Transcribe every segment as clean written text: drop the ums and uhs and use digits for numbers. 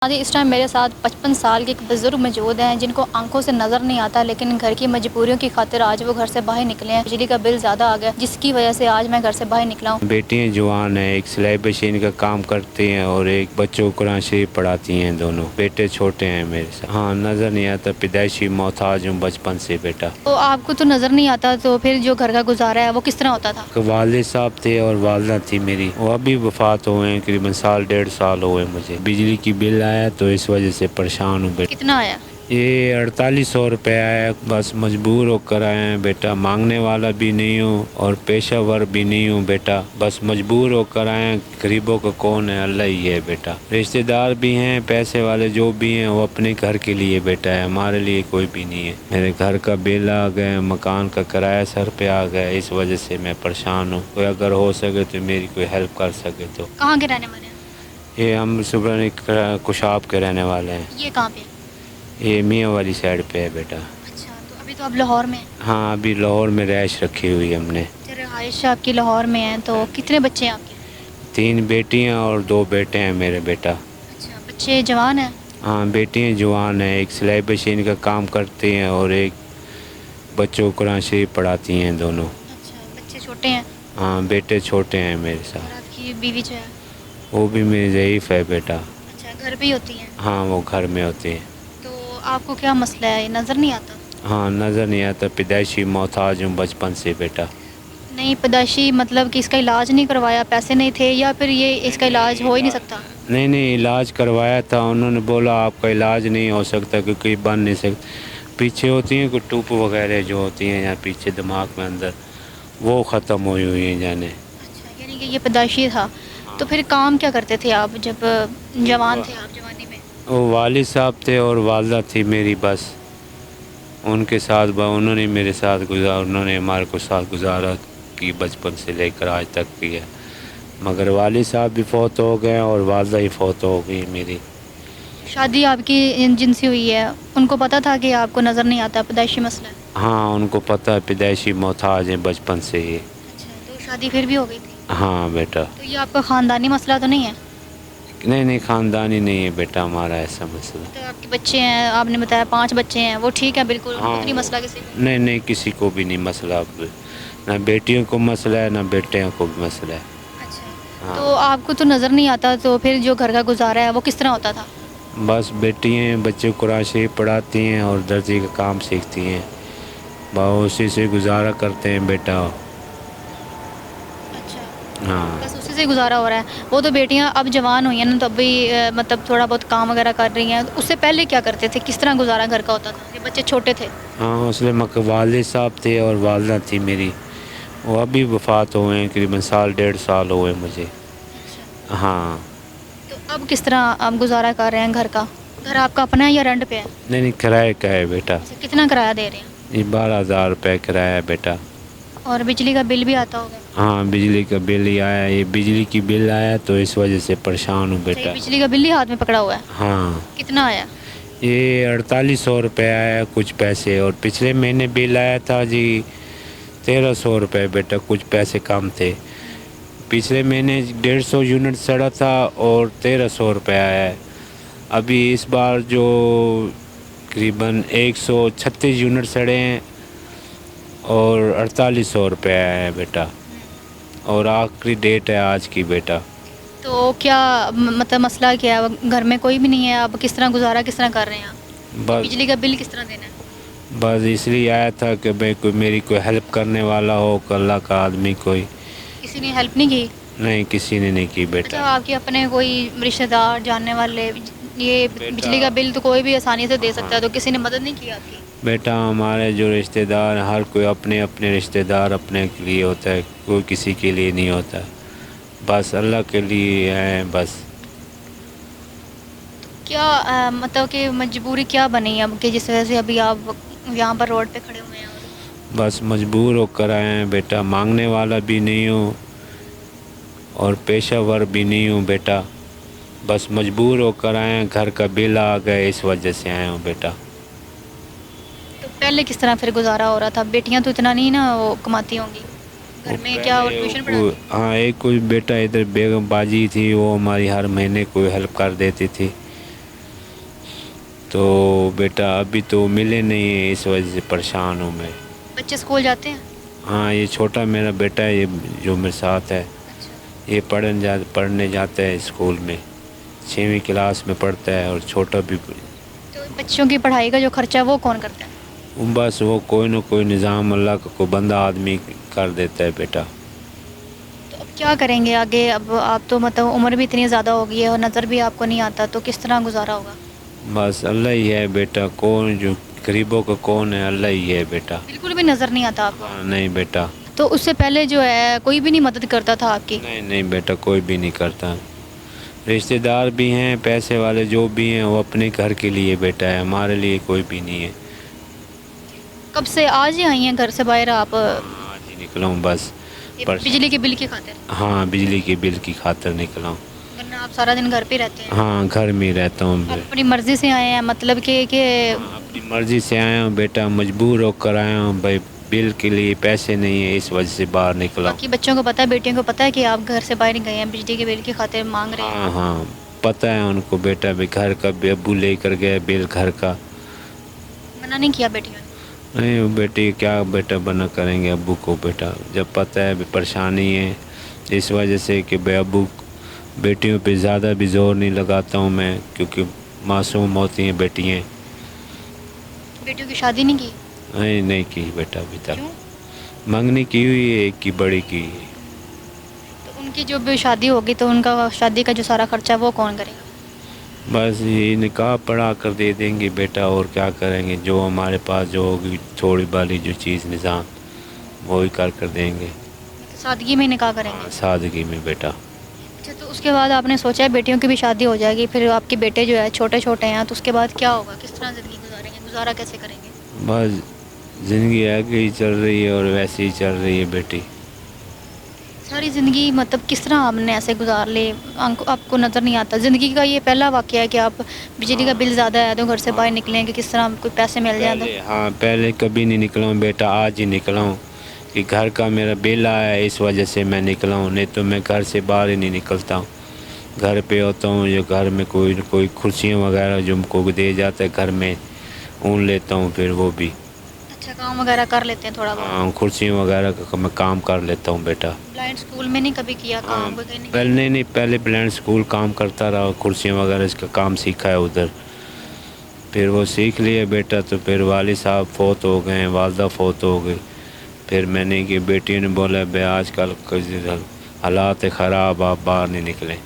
اس time میرے ساتھ 55 سال کے ایک بزرگ موجود ہیں جن کو آنکھوں سے نظر نہیں آتا، لیکن گھر کی مجبوریوں کی خاطر آج وہ گھر سے باہر نکلے ہیں۔ بجلی کا بل زیادہ آ گیا جس کی وجہ سے آج میں گھر سے باہر نکلا ہوں۔ بیٹیاں جوان ہیں، ایک سلائی مشین کا کام کرتی ہیں اور ایک بچوں کو قرآن شریف پڑھاتی ہیں۔ دونوں بیٹے چھوٹے ہیں میرے ساتھ۔ ہاں، نظر نہیں آتا، پیدائشی محتاج ہوں بچپن سے بیٹا۔ تو آپ کو تو نظر نہیں آتا، تو پھر جو گھر کا گزارا ہے وہ کس طرح ہوتا تھا؟ والد صاحب تھے اور والدہ تھی میری، وہ ابھی وفات ہوئے ہیں، قریباً سال 1.5 سال ہوئے مجھے۔ بجلی کی بل آیا تو اس وجہ سے پریشان ہوں بیٹا۔ کتنا آیا؟ یہ 4800 روپے آیا، بس مجبور ہو کر آئے ہیں بیٹا۔ مانگنے والا بھی نہیں ہوں اور پیشہ ور بھی نہیں ہوں بیٹا، بس مجبور ہو کر آئے ہیں۔ غریبوں کا کون ہے؟ اللہ ہی ہے بیٹا۔ رشتہ دار بھی ہیں، پیسے والے جو بھی ہیں وہ اپنے گھر کے لیے بیٹا ہے، ہمارے لیے کوئی بھی نہیں ہے۔ میرے گھر کا بل آ گئے، مکان کا کرایہ سر پہ آ گیا، اس وجہ سے میں پریشان ہوں۔ کوئی اگر ہو سکے تو میری کوئی ہیلپ کر سکے تو۔ کہاں کے رہنے والے ہیں؟ یہ ہم صبح کشاب کے رہنے والے ہیں۔ یہ کہاں پہ؟ یہ میاں والی سائڈ پہ ہے بیٹا۔ اچھا، تو ابھی تو آپ لاہور میں ہیں؟ ہاں، ابھی لاہور میں رہائش رکھی ہوئی ہم نے۔ رہائش آپ کی لاہور میں ہے، تو کتنے بچے ہیں آپ کے؟ 3 بیٹیاں اور 2 بیٹے ہیں میرے بیٹا۔ اچھا، بچے جوان ہیں؟ ہاں، بیٹیاں جوان ہیں، ایک سلائی مشین کا کام کرتی ہیں اور ایک بچوں کو قرآن شریف پڑھاتی ہیں دونوں۔ اچھا، بچے چھوٹے ہیں؟ ہاں، بیٹے چھوٹے ہیں میرے اور ساتھ۔ آپ کی بیوی جو ہے؟ وہ بھی میری ضعیف ہے بیٹا۔ اچھا، گھر پہ ہی ہوتی ہیں؟ ہاں، وہ گھر میں ہوتی ہیں۔ تو آپ کو کیا مسئلہ ہے؟ یہ نظر نہیں آتا؟ ہاں، نظر نہیں آتا، پیدائشی محتاج ہوں بچپن سے بیٹا۔ نہیں، پیدائشی مطلب کہ اس کا علاج نہیں کروایا، پیسے نہیں تھے، یا پھر یہ اس کا علاج ہو ہی نہیں سکتا؟ نہیں، علاج کروایا تھا، انہوں نے بولا آپ کا علاج نہیں ہو سکتا کیونکہ بن نہیں سکتا۔ پیچھے ہوتی ہیں کوئی ٹوپ وغیرہ جو ہوتی ہیں یہاں پیچھے دماغ میں اندر، وہ ختم ہوئی ہیں جانے۔ اچھا، یعنی کہ یہ پیدائشی تھا۔ تو پھر کام کیا کرتے تھے آپ جب جوان تھے، آپ جوانی میں؟ وہ والد صاحب تھے اور والدہ تھی میری، بس ان کے ساتھ انہوں نے میرے ساتھ انہوں نے ہمارے کو ساتھ گزارا کی بچپن سے لے کر آج تک کیا، مگر والد صاحب بھی فوت ہو گئے اور والدہ ہی فوت ہو گئی میری۔ شادی آپ کی جن سے ہوئی ہے ان کو پتہ تھا کہ آپ کو نظر نہیں آتا، پیدائشی مسئلہ ہے؟ ہاں، ان کو پتہ ہے، پیدائشی محتاج ہیں بچپن سے ہی۔ اچھا، تو شادی پھر بھی ہو گئی تھی؟ ہاں بیٹا۔ تو یہ آپ کا خاندانی مسئلہ تو نہیں ہے؟ نہیں، خاندانی نہیں ہے بیٹا ہمارا ایسا مسئلہ۔ تو آپ کے بچے ہیں، آپ نے بتایا 5 بچے ہیں، وہ ٹھیک ہے بالکل، ان کو ہاں، تو نہیں مسئلہ کسی کو؟ نہیں کسی کو بھی نہیں مسئلہ، نہ بیٹیوں کو مسئلہ ہے نہ بیٹیوں کو بھی مسئلہ ہے۔ اچھا، تو آپ کو تو نظر نہیں آتا، تو پھر جو گھر کا گزارا ہے وہ کس طرح ہوتا تھا؟ بس بیٹیاں بچے قرآن شریف پڑھاتی ہیں اور درزی کا کام سیکھتی ہیں، بس اسی سے گزارا کرتے ہیں بیٹا۔ اچھا، ہاں، بس اسی سے گزارا ہو رہا ہے۔ وہ تو بیٹیاں اب جوان ہوئی ہیں نا، تو ابھی مطلب تھوڑا بہت کام وغیرہ کر رہی ہیں، اس سے پہلے کیا کرتے تھے؟ کس طرح گزارا گھر کا ہوتا تھا؟ یہ بچے چھوٹے تھے؟ ہاں، اس لیے والد صاحب تھے اور والدہ تھی میری، وہ ابھی وفات ہوئے ہیں، قریباً سال 1.5 سال ہوئے مجھے۔ اچھا، ہاں۔ تو اب کس طرح آپ گزارا کر رہے ہیں گھر کا؟ گھر آپ کا اپنا ہے یا رینٹ پہ ہے؟ نہیں کرایہ کا ہے بیٹا۔ اچھا، کتنا کرایہ دے رہے ہیں؟ یہ 12,000 روپے کرایہ ہے بیٹا۔ اور بجلی کا بل بھی آتا ہوگا؟ ہاں، بجلی کا بل ہی آیا، یہ بجلی کی بل آیا تو اس وجہ سے پریشان ہوں اچھا، بیٹا۔ یہ بجلی کا بل ہی ہاتھ میں پکڑا ہوا ہے؟ ہاں، کتنا آیا؟ یہ 4800 روپے آیا کچھ پیسے، اور پچھلے مہینے بل آیا تھا جی 1300 روپے بیٹا، کچھ پیسے کم تھے۔ پچھلے مہینے 150 یونٹ سڑا تھا اور 1300 روپے آیا ہے۔ ابھی اس بار جو قریباً 136 یونٹ سڑے ہیں اور 4800 روپے آیا ہے بیٹا، اور آخری ڈیٹ ہے آج کی بیٹا۔ تو کیا مطلب مسئلہ کیا ہے؟ گھر میں کوئی بھی نہیں ہے، آپ کس طرح گزارا کس طرح کر رہے ہیں آپ؟ بس بجلی کا بل کس طرح دینا ہے؟ بس اس لیے آیا تھا کہ بھائی کوئی میری کوئی ہیلپ کرنے والا ہو، اللہ کا آدمی کوئی۔ کسی نے ہیلپ نہیں کی؟ نہیں، کسی نے نہیں کی بیٹا۔ اچھا، آپ کے اپنے کوئی رشتہ دار جاننے والے؟ یہ بجلی کا بل تو کوئی بھی آسانی سے دے سکتا ہے، تو کسی نے مدد نہیں کی آپ کی؟ بیٹا ہمارے جو رشتہ دار ہیں، ہر کوئی اپنے اپنے رشتہ دار اپنے کے لیے ہوتا ہے، کوئی کسی کے لیے نہیں ہوتا، بس اللہ کے لیے ہے بس۔ کیا مطلب کہ مجبوری کیا بنی اب کہ جس وجہ سے ابھی آپ یہاں پر روڈ پہ کھڑے ہوئے ہیں؟ بس مجبور ہو کر آئے ہیں بیٹا، مانگنے والا بھی نہیں ہوں اور پیشہ ور بھی نہیں ہوں بیٹا، بس مجبور ہو کر آئے ہیں، گھر کا بل آ گئے اس وجہ سے آئے ہوں بیٹا۔ تو پہلے کس طرح پھر گزارا ہو رہا تھا؟ بیٹیاں تو اتنا نہیں نا وہ کماتی ہوں گی، گھر میں کیا ٹیوشن پڑھاتی؟ ہاں، ایک کوئی بیٹا ادھر بیگم باجی تھی، وہ ہماری ہر مہینے کوئی ہیلپ کر دیتی تھی، تو بیٹا ابھی تو ملے نہیں ہیں، اس وجہ سے پریشان ہوں میں. بچے اسکول جاتے ہیں؟ ہاں یہ چھوٹا میرا بیٹا ہے، یہ جو میرے ساتھ ہے، یہ پڑھنے جاتا ہے اسکول میں، 6ویں کلاس میں پڑھتا ہے. اور چھوٹا بھی تو بچوں کی پڑھائی کا جو خرچہ ہے وہ کون کرتا ہے؟ بس وہ کوئی نہ کوئی نظام اللہ کا کوئی بندہ آدمی کر دیتا ہے بیٹا. تو اب کیا کریں گے آگے؟ اب آپ تو مطلب عمر بھی اتنی زیادہ ہو گئی ہے اور نظر بھی آپ کو نہیں آتا، تو کس طرح گزارا ہوگا؟ بس اللہ ہی ہے بیٹا، کون جو غریبوں کا کون ہے، اللہ ہی ہے بیٹا. بالکل بھی نظر نہیں آتا آپ کو؟ ہاں نہیں بیٹا. تو اس سے پہلے جو ہے کوئی بھی نہیں مدد کرتا تھا آپ کی؟ نہیں بیٹا، کوئی بھی نہیں کرتا. رشتہ دار بھی ہیں، پیسے والے جو بھی ہیں، وہ اپنے گھر کے لیے بیٹا ہے، ہمارے لیے کوئی بھی نہیں ہے. کب سے آج ہی آئی ہیں گھر سے باہر آپ؟ آج ہی نکلا ہوں بس. بجلی کے بل کی خاطر؟ ہاں بجلی کے بل کی خاطر نکلا ہوں. ورنہ آپ سارا دن گھر پہ رہتے ہیں؟ ہاں گھر میں ہی رہتا ہوں. آپ اپنی مرضی سے آئے ہیں مطلب کہ اپنی مرضی سے آیا ہوں بیٹا، مجبور ہو کر آیا ہوں بھائی، بل کے لیے پیسے نہیں ہیں، اس وجہ سے باہر نکلا ہوں. باقی بچوں کو پتہ ہے، بیٹیوں کو پتہ ہے کہ آپ گھر سے باہر گئے ہیں، بجلی کے بل کی خاطر مانگ رہے ہیں؟ ہاں پتہ ہے ان کو بیٹا، بھی گھر کا بھی ابو لے کر گیا بل گھر کا. منع نہیں کیا بیٹیوں نے؟ نہیں بیٹی کیا بیٹا بنا کریں گے ابو کو بیٹا، جب پتہ ہے بھی پریشانی ہے، اس وجہ سے کہ بے ابو بیٹیوں پہ زیادہ بھی زور نہیں لگاتا ہوں میں، کیونکہ معصوم ہوتی ہیں بیٹیاں. بیٹیوں کی شادی نہیں کی؟ نہیں کی بیٹا ابھی تک. کیوں؟ منگنی کی ہوئی ہے، ایک کی بڑی کی. تو ان کی جو بھی شادی ہوگی تو ان کا شادی کا جو سارا خرچہ وہ کون کرے گا؟ بس یہ نکاح پڑھا کر دے دیں گے بیٹا، اور کیا کریں گے، جو ہمارے پاس جو ہوگی تھوڑی بالی جو چیز نظام وہی کر دیں گے. سادگی میں نکاح کریں گے؟ سادگی میں بیٹا. اچھا، تو اس کے بعد آپ نے سوچا ہے بیٹیوں کی بھی شادی ہو جائے گی، پھر آپ کے بیٹے جو ہے چھوٹے چھوٹے ہیں، تو اس کے بعد کیا ہوگا؟ کس طرح زندگی گزاریں گے؟ گزارا کیسے کریں گے؟ بس زندگی آگے ہی چل رہی ہے اور ویسے ہی چل رہی ہے بیٹی. ساری زندگی مطلب کس طرح آپ نے ایسے گزار لی؟ آپ کو نظر نہیں آتا؟ زندگی کا یہ پہلا واقعہ ہے کہ آپ بجلی کا بل زیادہ ہے تو گھر سے باہر نکلیں کہ کس طرح کوئی پیسے مل جائیں؟ پہلے کبھی نہیں نکلا ہوں بیٹا، آج ہی نکلا ہوں کہ گھر کا میرا بل آیا ہے، اس وجہ سے میں نکلا ہوں، نہیں تو میں گھر سے باہر ہی نہیں نکلتا ہوں. گھر پہ ہوتا ہوں، جو گھر میں کوئی کرسیاں وغیرہ جو کو دے جاتا ہے گھر میں، اون لیتا ہوں، پھر وہ بھی. اچھا، کام وغیرہ کر لیتے ہیں تھوڑا بہت؟ ہاں کرسیاں وغیرہ کا میں کام کر لیتا ہوں بیٹا. بلائنڈ اسکول میں نہیں کبھی کیا کام وغیرہ؟ پہلے بلینڈ اسکول کام کرتا رہا، کرسیاں وغیرہ اس کا کام سیکھا ہے ادھر. پھر وہ سیکھ لیا بیٹا، تو پھر والد صاحب فوت ہو گئے، والدہ فوت ہو گئی. پھر میں نے کہ بیٹیوں نے بولا بھائی آج کل حالات خراب، آپ باہر نہیں نکلیں،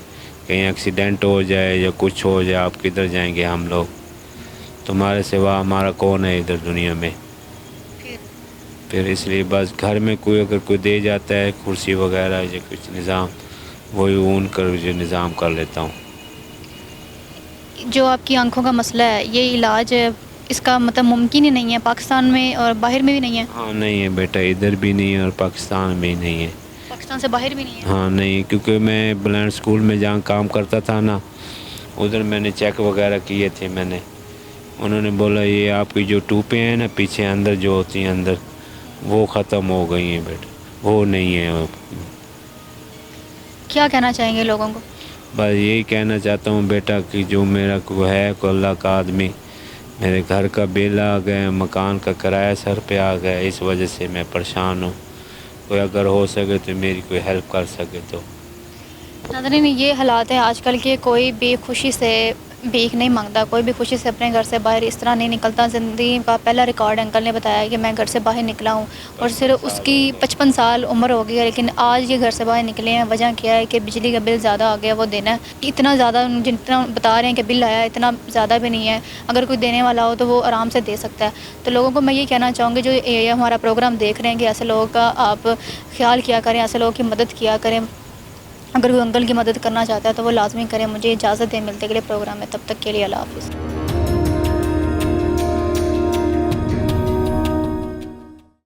کہیں ایکسیڈنٹ ہو جائے یا کچھ ہو جائے، آپ کدھر جائیں گے، ہم لوگ تمہارے سوا ہمارا کون ہے ادھر دنیا میں. پھر اس لیے بس گھر میں اگر کوئی دے جاتا ہے کرسی وغیرہ یا کچھ نظام، وہی اون کر جو نظام کر لیتا ہوں. جو آپ کی آنکھوں کا مسئلہ ہے، یہ علاج اس کا مطلب ممکن ہی نہیں ہے پاکستان میں اور باہر میں بھی نہیں ہے؟ ہاں نہیں ہے بیٹا، ادھر بھی نہیں ہے اور پاکستان میں نہیں ہے. پاکستان سے باہر بھی نہیں ہے؟ ہاں نہیں، کیونکہ میں بلینڈ اسکول میں جہاں کام کرتا تھا نا، ادھر میں نے چیک وغیرہ کیے تھے. انہوں نے بولا یہ آپ کی جو ٹوپیں ہیں نا پیچھے اندر جو ہوتی ہیں اندر، وہ ختم ہو گئی ہیں بیٹا، وہ نہیں ہے. کیا کہنا چاہیں گے لوگوں کو؟ بس یہی کہنا چاہتا ہوں بیٹا کہ جو میرا کو ہے کو اللہ کا آدمی، میرے گھر کا بل آ گیا، مکان کا کرایہ سر پہ آ گیا، اس وجہ سے میں پریشان ہوں. کوئی اگر ہو سکے تو میری کوئی ہیلپ کر سکے تو. ناظرین، یہ حالات ہیں آج کل کے، کوئی بھی خوشی سے بھیک نہیں مانگتا، کوئی بھی خوشی سے اپنے گھر سے باہر اس طرح نہیں نکلتا. زندگی کا پہلا ریکارڈ انکل نے بتایا کہ میں گھر سے باہر نکلا ہوں، اور صرف اس کی 55 سال عمر ہو گئی ہے، لیکن آج یہ گھر سے باہر نکلے ہیں. وجہ کیا ہے کہ بجلی کا بل زیادہ آ گیا، وہ دینا ہے. اتنا زیادہ جتنا بتا رہے ہیں کہ بل آیا ہے، اتنا زیادہ بھی نہیں ہے. اگر کوئی دینے والا ہو تو وہ آرام سے دے سکتا ہے. تو لوگوں کو میں یہ کہنا چاہوں گی جو یہ ہمارا پروگرام دیکھ رہے ہیں کہ ایسے لوگوں کا آپ خیال کیا کریں، ایسے لوگوں کی مدد کیا کریں. اگر کوئی انکل کی مدد کرنا چاہتا ہے تو وہ لازمی کریں. مجھے اجازت دیں، ملتے اگلے پروگرام میں، تب تک کے لیے اللہ حافظ.